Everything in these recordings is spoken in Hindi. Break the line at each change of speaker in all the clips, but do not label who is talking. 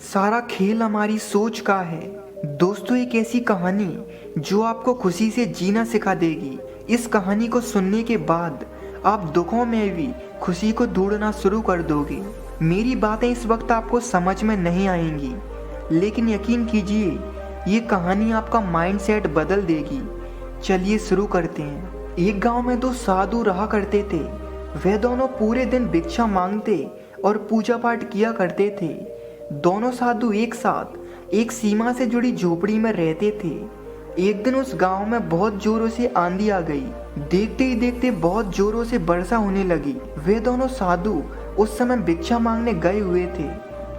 सारा खेल हमारी सोच का है। दोस्तों, एक ऐसी कहानी जो आपको खुशी से जीना सिखा देगी। इस कहानी को सुनने के बाद आप दुखों में भी खुशी को ढूंढना शुरू कर दोगे। मेरी बातें इस वक्त आपको समझ में नहीं आएंगी, लेकिन यकीन कीजिए ये कहानी आपका माइंडसेट बदल देगी। चलिए शुरू करते हैं। एक गांव में दो साधु रहा करते थे। वे दोनों पूरे दिन भिक्षा मांगते और पूजा पाठ किया करते थे। दोनों साधु एक साथ एक सीमा से जुड़ी झोपड़ी में रहते थे। एक दिन उस गांव में बहुत जोरों से आंधी आ गई। देखते ही देखते बहुत जोरों से वर्षा होने लगी। वे दोनों साधु उस समय भिक्षा मांगने गए हुए थे।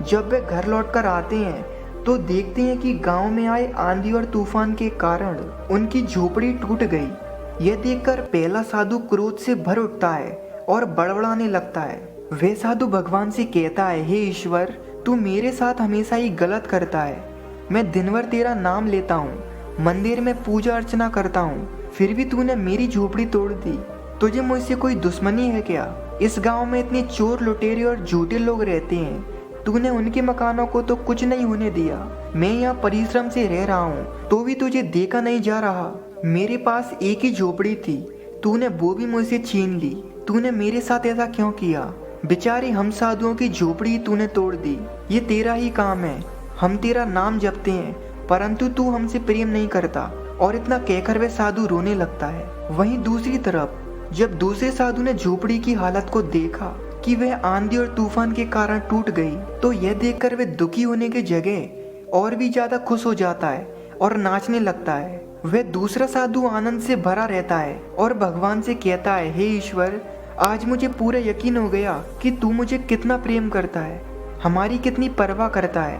जब वे घर लौटकर आते हैं तो देखते हैं कि गांव में आए आंधी और तूफान के कारण उनकी झोपड़ी टूट गई। यह देखकर पहला साधु क्रोध से भर उठता है और बड़बड़ाने लगता है। वे साधु भगवान से कहता है, हे ईश्वर, तू मेरे साथ हमेशा ही गलत करता है। मैं दिन भर तेरा नाम लेता हूँ, मंदिर में पूजा अर्चना करता हूँ, फिर भी तूने मेरी झोपड़ी तोड़ दी। तुझे मुझसे कोई दुश्मनी है क्या? इस गांव में इतने चोर लुटेरे और झूठे लोग रहते हैं, तूने उनके मकानों को तो कुछ नहीं होने दिया। मैं यहाँ परिश्रम से रह रहा हूँ तो भी तुझे देखा नहीं जा रहा। मेरे पास एक ही झोपड़ी थी, तूने वो भी मुझसे छीन ली। तूने मेरे साथ ऐसा क्यों किया? बेचारे हम साधुओं की झोपड़ी तूने तोड़ दी। ये तेरा ही काम है। हम तेरा नाम जपते हैं, परंतु तू हमसे प्रेम नहीं करता। और इतना कहकर वे साधु रोने लगता है। वहीं दूसरी तरफ जब दूसरे साधु ने झोपड़ी की हालत को देखा कि वह आंधी और तूफान के कारण टूट गई, तो यह देखकर वे दुखी होने की जगह और भी ज्यादा खुश हो जाता है और नाचने लगता है। वह दूसरा साधु आनंद से भरा रहता है और भगवान से कहता है, हे ईश्वर, आज मुझे पूरा यकीन हो गया कि तू मुझे कितना प्रेम करता है, हमारी कितनी परवाह करता है,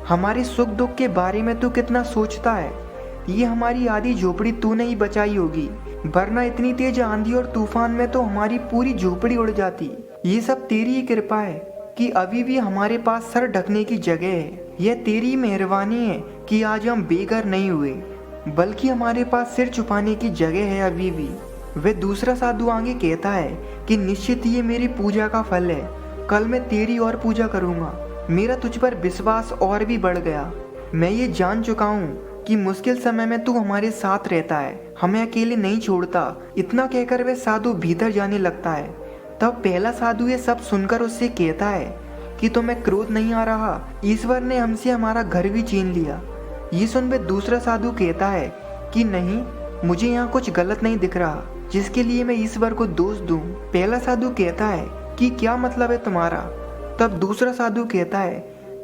हमारे सुख दुख के बारे में तू कितना सोचता है। ये हमारी आधी झोपड़ी तूने ही बचाई होगी, वरना इतनी तेज आंधी और तूफान में तो हमारी पूरी झोपड़ी उड़ जाती। ये सब तेरी ही कृपा है कि अभी भी हमारे पास सर ढकने की जगह है। यह तेरी मेहरबानी है कि आज हम बेघर नहीं हुए, बल्कि हमारे पास सिर छुपाने की जगह है अभी भी। वह दूसरा साधु आगे कहता है कि निश्चित ये मेरी पूजा का फल है। कल मैं तेरी और पूजा करूँगा। मेरा तुझ पर विश्वास और भी बढ़ गया। मैं ये जान चुका हूँ कि मुश्किल समय में तू हमारे साथ रहता है, हमें अकेले नहीं छोड़ता। इतना कहकर वह साधु भीतर जाने लगता है। तब पहला साधु ये सब सुनकर उससे कहता है कि तुम्हें क्रोध नहीं आ रहा? ईश्वर ने हमसे हमारा घर भी छीन लिया। ये सुन वह दूसरा साधु कहता है कि नहीं, मुझे यहाँ कुछ गलत नहीं दिख रहा जिसके लिए मैं ईश्वर को दोष दूं। पहला साधु कहता है कि क्या मतलब है तुम्हारा? तब दूसरा साधु कहता है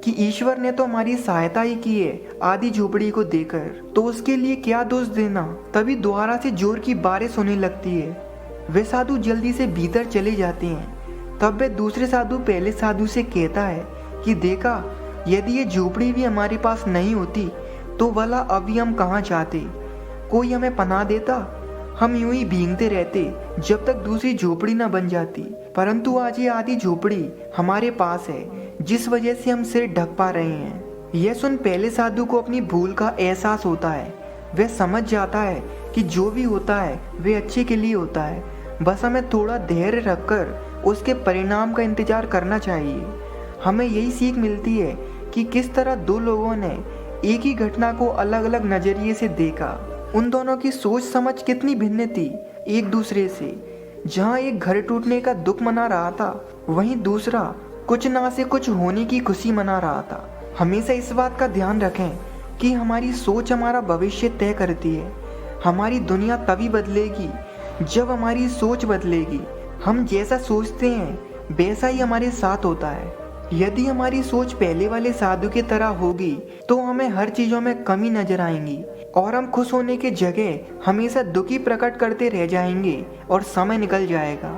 कि ईश्वर ने तो हमारी सहायता ही की है आधी झोपड़ी को देकर, तो उसके लिए क्या दोष देना। तभी दोबारा से जोर की बारिश होने लगती है। वे साधु जल्दी से भीतर चले जाते हैं। तब वे दूसरे साधु पहले साधु से कहता है कि देखा, यदि ये झोपड़ी भी हमारे पास नहीं होती तो भला अभी हम कहाँ जाते? कोई हमें पनाह देता, हम यूं ही भीगते रहते जब तक दूसरी झोपड़ी न बन जाती। परंतु आज ये आधी झोपड़ी हमारे पास है, जिस वजह से हम सिर ढक पा रहे हैं। यह सुन पहले साधु को अपनी भूल का एहसास होता है। वह समझ जाता है कि जो भी होता है वह अच्छे के लिए होता है, बस हमें थोड़ा धैर्य रखकर उसके परिणाम का इंतजार करना चाहिए। हमें यही सीख मिलती है कि किस तरह दो लोगों ने एक ही घटना को अलग अलग नजरिए से देखा। उन दोनों की सोच समझ कितनी भिन्न थी एक दूसरे से। जहाँ एक घर टूटने का दुख मना रहा था, वहीं दूसरा कुछ ना से कुछ होने की खुशी मना रहा था। हमेशा इस बात का ध्यान रखें कि हमारी सोच हमारा भविष्य तय करती है। हमारी दुनिया तभी बदलेगी जब हमारी सोच बदलेगी। हम जैसा सोचते हैं वैसा ही हमारे साथ होता है। यदि हमारी सोच पहले वाले साधु की तरह होगी तो हमें हर चीजों में कमी नजर आएंगी और हम खुश होने की जगह हमेशा दुखी प्रकट करते रह जाएंगे और समय निकल जाएगा।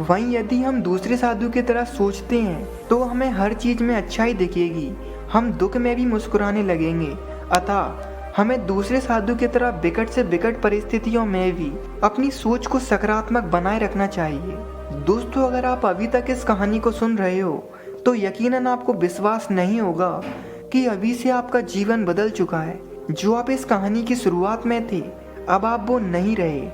वहीं यदि हम दूसरे साधु की तरह सोचते हैं तो हमें हर चीज में अच्छाई दिखेगी, हम दुख में भी मुस्कुराने लगेंगे। अतः हमें दूसरे साधु की तरह विकट से विकट परिस्थितियों में भी अपनी सोच को सकारात्मक बनाए रखना चाहिए। दोस्तों, अगर आप अभी तक इस कहानी को सुन रहे हो तो यकीनन आपको विश्वास नहीं होगा कि अभी से आपका जीवन बदल चुका है। जो आप इस कहानी की शुरुआत में थे, अब आप वो नहीं रहे।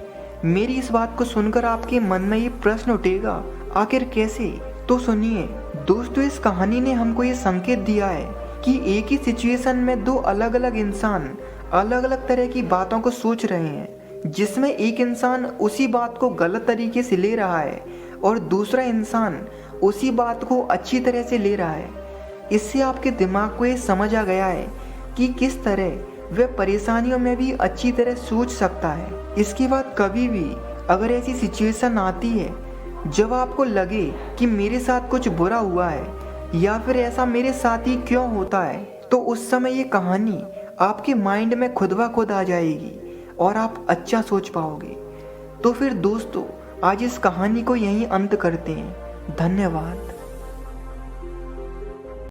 मेरी इस बात को सुनकर आपके मन में ये प्रश्न उठेगा, आखिर कैसे? तो सुनिए दोस्तों, इस कहानी ने हमको ये संकेत दिया है कि एक ही सिचुएशन में दो अलग अलग इंसान अलग अलग तरह की बातों को सोच रहे हैं, जिसमें एक इंसान उसी बात को गलत तरीके से ले रहा है और दूसरा इंसान उसी बात को अच्छी तरह से ले रहा है। इससे आपके दिमाग को ये समझ आ गया है कि किस तरह वह परेशानियों में भी अच्छी तरह सोच सकता है। इसके बाद कभी भी अगर ऐसी सिचुएशन आती है जब आपको लगे कि मेरे साथ कुछ बुरा हुआ है या फिर ऐसा मेरे साथ ही क्यों होता है, तो उस समय ये कहानी आपके माइंड में खुद ब खुद आ जाएगी और आप अच्छा सोच पाओगे। तो फिर दोस्तों, आज इस कहानी को यहीं अंत करते हैं। धन्यवाद।